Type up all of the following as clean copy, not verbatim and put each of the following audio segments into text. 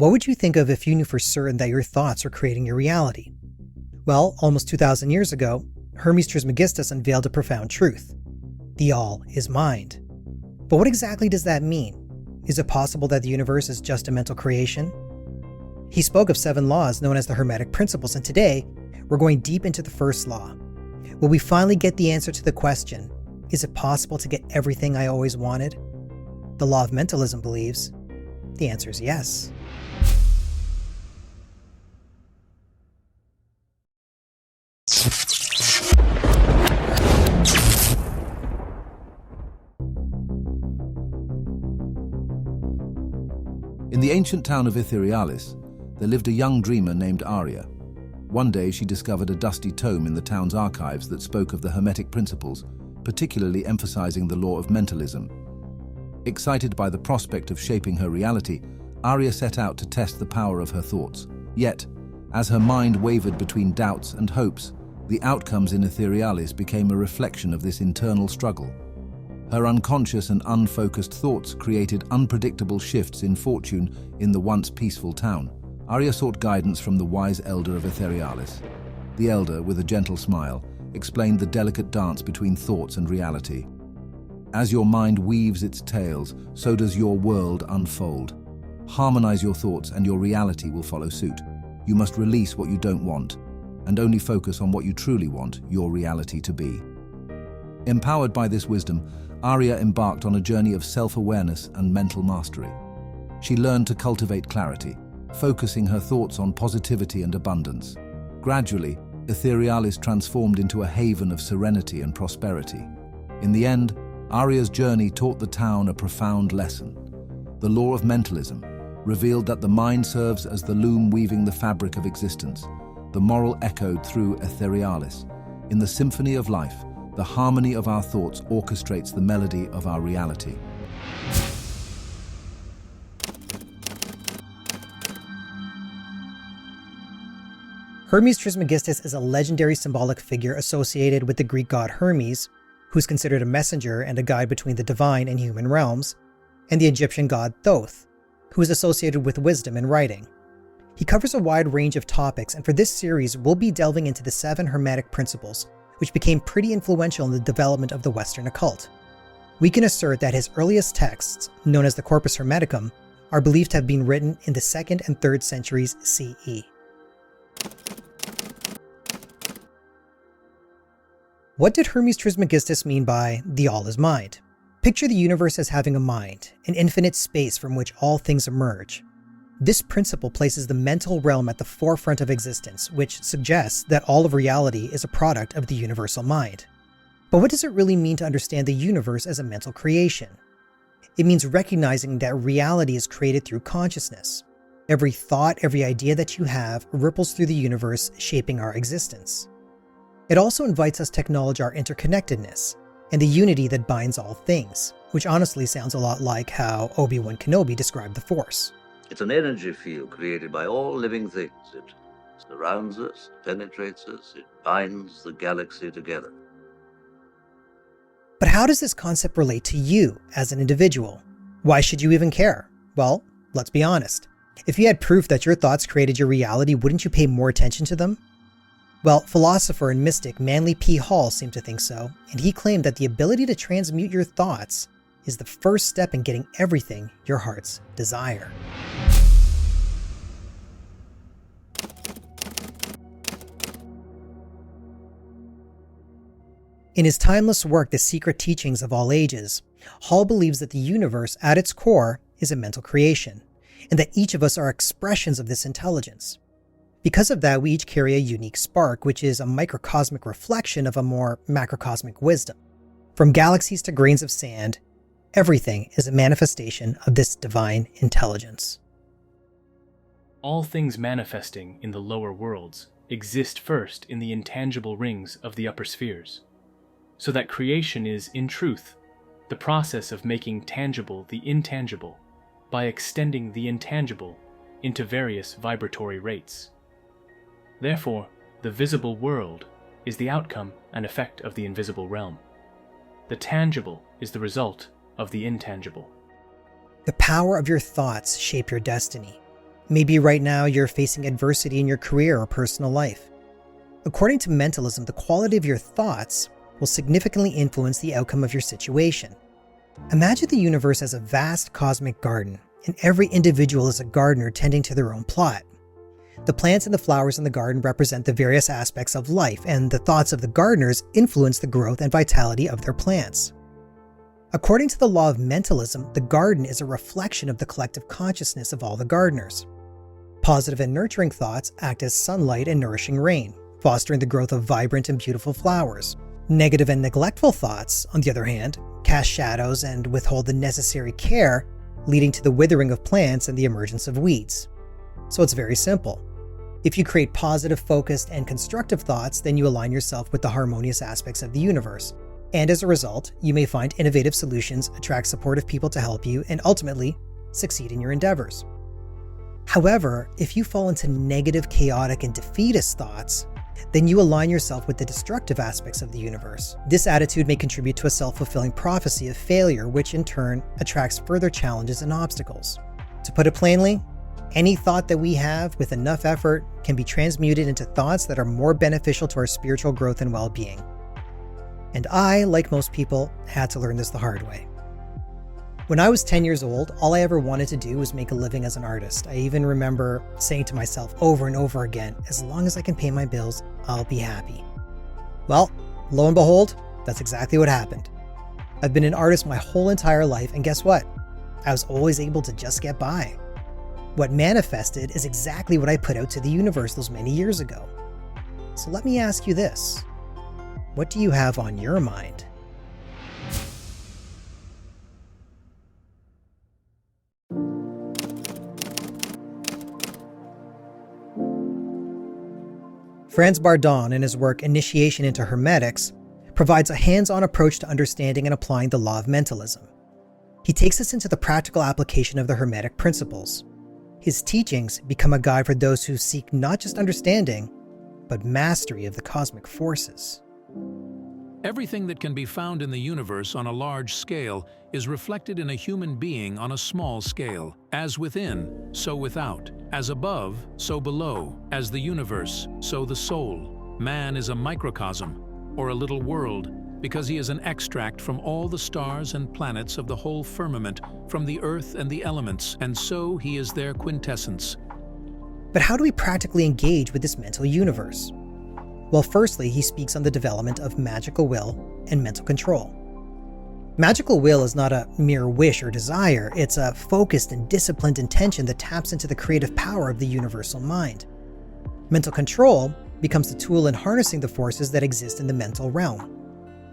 What would you think of if you knew for certain that your thoughts are creating your reality? Well, almost 2,000 years ago, Hermes Trismegistus unveiled a profound truth. The all is mind. But what exactly does that mean? Is it possible that the universe is just a mental creation? He spoke of 7 laws known as the Hermetic principles, and today, we're going deep into the first law. Will we finally get the answer to the question, is it possible to get everything I always wanted? The law of mentalism believes the answer is yes. In the ancient town of Etherealis, there lived a young dreamer named Aria. One day she discovered a dusty tome in the town's archives that spoke of the Hermetic principles, particularly emphasizing the law of mentalism. Excited by the prospect of shaping her reality, Aria set out to test the power of her thoughts. Yet, as her mind wavered between doubts and hopes, the outcomes in Etherealis became a reflection of this internal struggle. Her unconscious and unfocused thoughts created unpredictable shifts in fortune in the once peaceful town. Aria sought guidance from the wise elder of Etherealis. The elder, with a gentle smile, explained the delicate dance between thoughts and reality. As your mind weaves its tales, so does your world unfold. Harmonize your thoughts and your reality will follow suit. You must release what you don't want, and only focus on what you truly want your reality to be. Empowered by this wisdom, Aria embarked on a journey of self-awareness and mental mastery. She learned to cultivate clarity, focusing her thoughts on positivity and abundance. Gradually, Etherealis transformed into a haven of serenity and prosperity. In the end, Aria's journey taught the town a profound lesson. The law of mentalism revealed that the mind serves as the loom weaving the fabric of existence. The moral echoed through Etherealis. In the symphony of life, the harmony of our thoughts orchestrates the melody of our reality. Hermes Trismegistus is a legendary symbolic figure associated with the Greek god Hermes, who's considered a messenger and a guide between the divine and human realms, and the Egyptian god Thoth, who is associated with wisdom and writing. He covers a wide range of topics, and for this series, we'll be delving into the 7 Hermetic principles, which became pretty influential in the development of the Western occult. We can assert that his earliest texts, known as the Corpus Hermeticum, are believed to have been written in the 2nd and 3rd centuries CE. What did Hermes Trismegistus mean by the all is mind? Picture the universe as having a mind, an infinite space from which all things emerge. This principle places the mental realm at the forefront of existence, which suggests that all of reality is a product of the universal mind. But what does it really mean to understand the universe as a mental creation? It means recognizing that reality is created through consciousness. Every thought, every idea that you have ripples through the universe, shaping our existence. It also invites us to acknowledge our interconnectedness and the unity that binds all things, which honestly sounds a lot like how Obi-Wan Kenobi described the Force. It's an energy field created by all living things. It surrounds us, penetrates us, it binds the galaxy together. But how does this concept relate to you as an individual? Why should you even care? Well, let's be honest. If you had proof that your thoughts created your reality, wouldn't you pay more attention to them? Well, philosopher and mystic Manly P. Hall seemed to think so, and he claimed that the ability to transmute your thoughts is the first step in getting everything your hearts desire. In his timeless work, The Secret Teachings of All Ages, Hall believes that the universe, at its core, is a mental creation, and that each of us are expressions of this intelligence. Because of that, we each carry a unique spark, which is a microcosmic reflection of a more macrocosmic wisdom. From galaxies to grains of sand, everything is a manifestation of this divine intelligence. All things manifesting in the lower worlds exist first in the intangible rings of the upper spheres, so that creation is, in truth, the process of making tangible the intangible by extending the intangible into various vibratory rates. Therefore, the visible world is the outcome and effect of the invisible realm. The tangible is the result of the intangible. The power of your thoughts shape your destiny. Maybe right now you're facing adversity in your career or personal life. According to mentalism, the quality of your thoughts will significantly influence the outcome of your situation. Imagine the universe as a vast cosmic garden, and every individual is a gardener tending to their own plot. The plants and the flowers in the garden represent the various aspects of life, and the thoughts of the gardeners influence the growth and vitality of their plants. According to the law of mentalism, the garden is a reflection of the collective consciousness of all the gardeners. Positive and nurturing thoughts act as sunlight and nourishing rain, fostering the growth of vibrant and beautiful flowers. Negative and neglectful thoughts, on the other hand, cast shadows and withhold the necessary care, leading to the withering of plants and the emergence of weeds. So it's very simple. If you create positive, focused, and constructive thoughts, then you align yourself with the harmonious aspects of the universe. And as a result, you may find innovative solutions, attract supportive people to help you, and ultimately succeed in your endeavors. However, if you fall into negative, chaotic, and defeatist thoughts, then you align yourself with the destructive aspects of the universe. This attitude may contribute to a self-fulfilling prophecy of failure, which in turn attracts further challenges and obstacles. To put it plainly, any thought that we have with enough effort can be transmuted into thoughts that are more beneficial to our spiritual growth and well-being. And I, like most people, had to learn this the hard way. When I was 10 years old, all I ever wanted to do was make a living as an artist. I even remember saying to myself over and over again, as long as I can pay my bills, I'll be happy. Well, lo and behold, that's exactly what happened. I've been an artist my whole entire life, and guess what? I was always able to just get by. What manifested is exactly what I put out to the universe those many years ago. So let me ask you this. What do you have on your mind? Franz Bardon, in his work Initiation into Hermetics, provides a hands-on approach to understanding and applying the law of mentalism. He takes us into the practical application of the Hermetic principles. His teachings become a guide for those who seek not just understanding, but mastery of the cosmic forces. Everything that can be found in the universe on a large scale is reflected in a human being on a small scale. As within, so without. As above, so below. As the universe, so the soul. Man is a microcosm, or a little world, because he is an extract from all the stars and planets of the whole firmament, from the earth and the elements, and so he is their quintessence. But how do we practically engage with this mental universe? Well, firstly, he speaks on the development of magical will and mental control. Magical will is not a mere wish or desire, it's a focused and disciplined intention that taps into the creative power of the universal mind. Mental control becomes the tool in harnessing the forces that exist in the mental realm.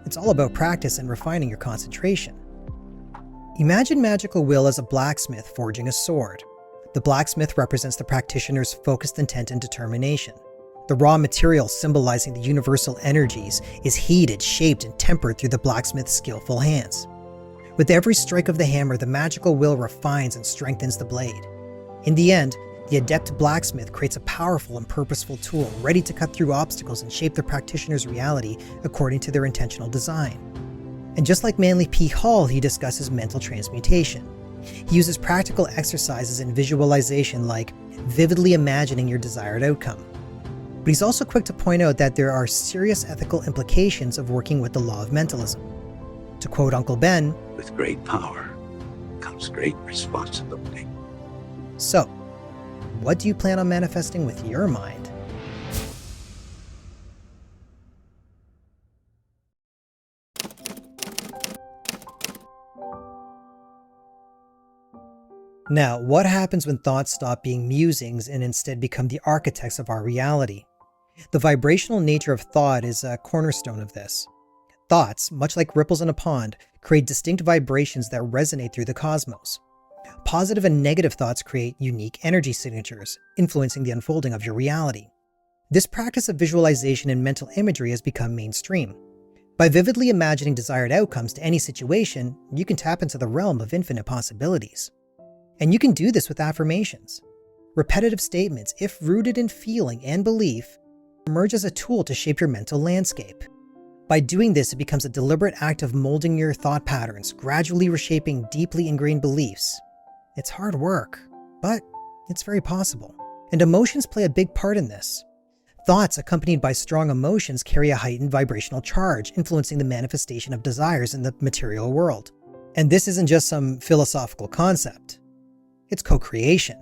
It's all about practice and refining your concentration. Imagine magical will as a blacksmith forging a sword. The blacksmith represents the practitioner's focused intent and determination. The raw material symbolizing the universal energies is heated, shaped, and tempered through the blacksmith's skillful hands. With every strike of the hammer, the magical will refines and strengthens the blade. In the end, the adept blacksmith creates a powerful and purposeful tool ready to cut through obstacles and shape the practitioner's reality according to their intentional design. And just like Manly P. Hall, he discusses mental transmutation. He uses practical exercises and visualization like vividly imagining your desired outcome. But he's also quick to point out that there are serious ethical implications of working with the law of mentalism. To quote Uncle Ben, With great power comes great responsibility. so, what do you plan on manifesting with your mind? Now, what happens when thoughts stop being musings and instead become the architects of our reality? The vibrational nature of thought is a cornerstone of this. Thoughts, much like ripples in a pond, create distinct vibrations that resonate through the cosmos. Positive and negative thoughts create unique energy signatures, influencing the unfolding of your reality. This practice of visualization and mental imagery has become mainstream. By vividly imagining desired outcomes to any situation, you can tap into the realm of infinite possibilities. And you can do this with affirmations. Repetitive statements, if rooted in feeling and belief, emerge as a tool to shape your mental landscape. By doing this, it becomes a deliberate act of molding your thought patterns, gradually reshaping deeply ingrained beliefs. It's hard work, but It's very possible. And emotions play a big part in this. Thoughts accompanied by strong emotions carry a heightened vibrational charge, influencing the manifestation of desires in the material world. And this isn't just some philosophical concept. It's co-creation.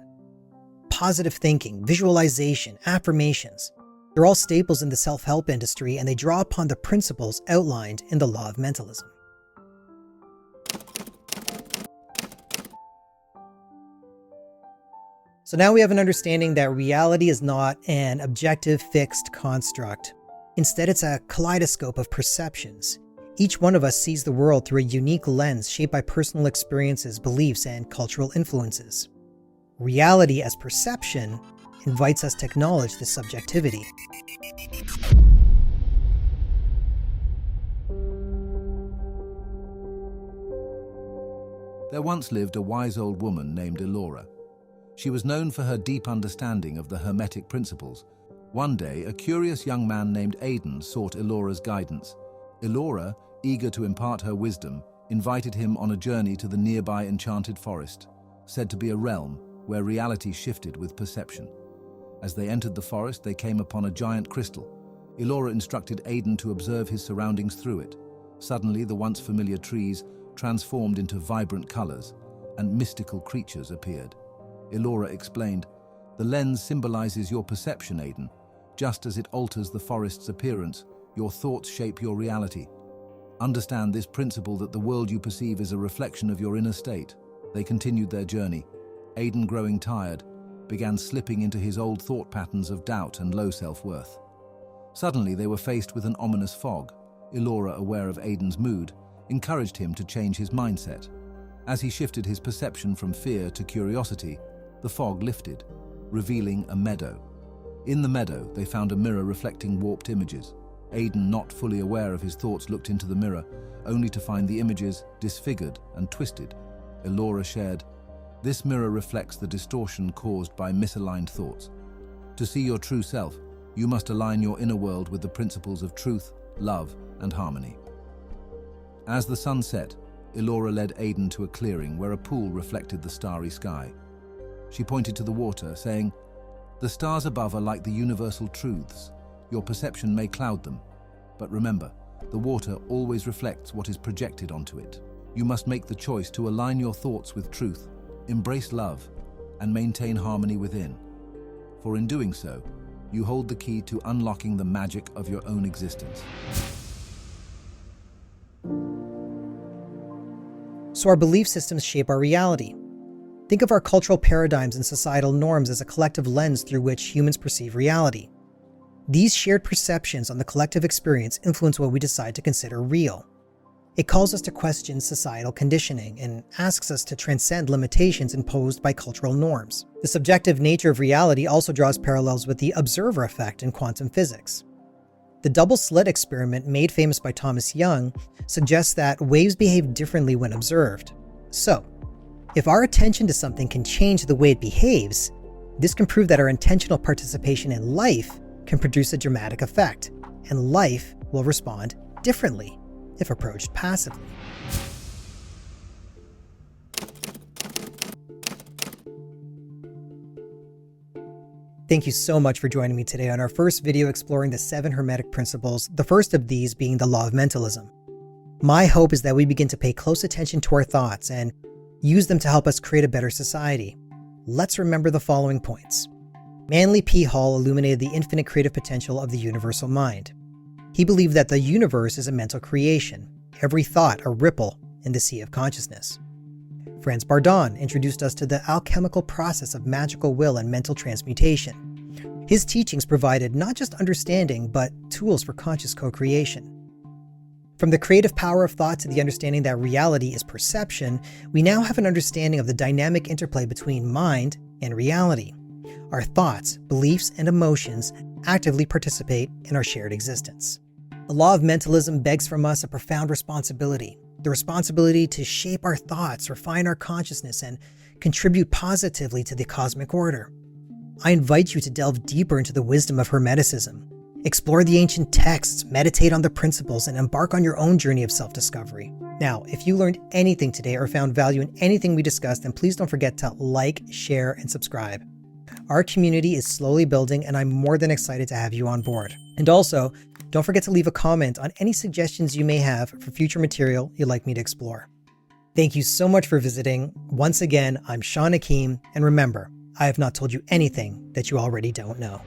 Positive thinking, visualization, affirmations. They're all staples in the self-help industry, and they draw upon the principles outlined in the law of mentalism. So now we have an understanding that reality is not an objective, fixed construct. Instead, it's a kaleidoscope of perceptions. Each one of us sees the world through a unique lens shaped by personal experiences, beliefs, and cultural influences. Reality as perception invites us to acknowledge this subjectivity. There once lived a wise old woman named Elora. She was known for her deep understanding of the Hermetic principles. One day, a curious young man named Aidan sought Elora's guidance. Elora, eager to impart her wisdom, invited him on a journey to the nearby enchanted forest, said to be a realm where reality shifted with perception. As they entered the forest, they came upon a giant crystal. Elora instructed Aidan to observe his surroundings through it. Suddenly, the once familiar trees transformed into vibrant colors, and mystical creatures appeared. Elora explained, "The lens symbolizes your perception, Aidan. Just as it alters the forest's appearance, your thoughts shape your reality. Understand this principle that the world you perceive is a reflection of your inner state." They continued their journey. Aidan, growing tired, began slipping into his old thought patterns of doubt and low self-worth. Suddenly, they were faced with an ominous fog. Elora, aware of Aidan's mood, encouraged him to change his mindset. As he shifted his perception from fear to curiosity, the fog lifted, revealing a meadow. In the meadow, they found a mirror reflecting warped images. Aidan, not fully aware of his thoughts, looked into the mirror, only to find the images disfigured and twisted. Elora shared, "This mirror reflects the distortion caused by misaligned thoughts. To see your true self, you must align your inner world with the principles of truth, love, and harmony." As the sun set, Elora led Aidan to a clearing where a pool reflected the starry sky. She pointed to the water, saying, "The stars above are like the universal truths. Your perception may cloud them, but remember, the water always reflects what is projected onto it. You must make the choice to align your thoughts with truth, embrace love, and maintain harmony within. For in doing so, you hold the key to unlocking the magic of your own existence." So our belief systems shape our reality. Think of our cultural paradigms and societal norms as a collective lens through which humans perceive reality. These shared perceptions on the collective experience influence what we decide to consider real. It calls us to question societal conditioning and asks us to transcend limitations imposed by cultural norms. The subjective nature of reality also draws parallels with the observer effect in quantum physics. The double slit experiment, made famous by Thomas Young, suggests that waves behave differently when observed. So, if our attention to something can change the way it behaves, this can prove that our intentional participation in life can produce a dramatic effect, and life will respond differently if approached passively. Thank you so much for joining me today on our first video exploring the 7 Hermetic principles, the first of these being the law of mentalism. My hope is that we begin to pay close attention to our thoughts and use them to help us create a better society. Let's remember the following points. Manly P. Hall illuminated the infinite creative potential of the universal mind. He believed that the universe is a mental creation, every thought a ripple in the sea of consciousness. Franz Bardon introduced us to the alchemical process of magical will and mental transmutation. His teachings provided not just understanding, but tools for conscious co-creation. From the creative power of thought to the understanding that reality is perception, we now have an understanding of the dynamic interplay between mind and reality. Our thoughts, beliefs, and emotions actively participate in our shared existence. The law of mentalism begs from us a profound responsibility. The responsibility to shape our thoughts, refine our consciousness, and contribute positively to the cosmic order. I invite you to delve deeper into the wisdom of Hermeticism. Explore the ancient texts, meditate on the principles, and embark on your own journey of self-discovery. Now, if you learned anything today or found value in anything we discussed, then please don't forget to like, share, and subscribe. Our community is slowly building, and I'm more than excited to have you on board. And also, don't forget to leave a comment on any suggestions you may have for future material you'd like me to explore. Thank you so much for visiting. Once again, I'm Sean Hakim, and remember, I have not told you anything that you already don't know.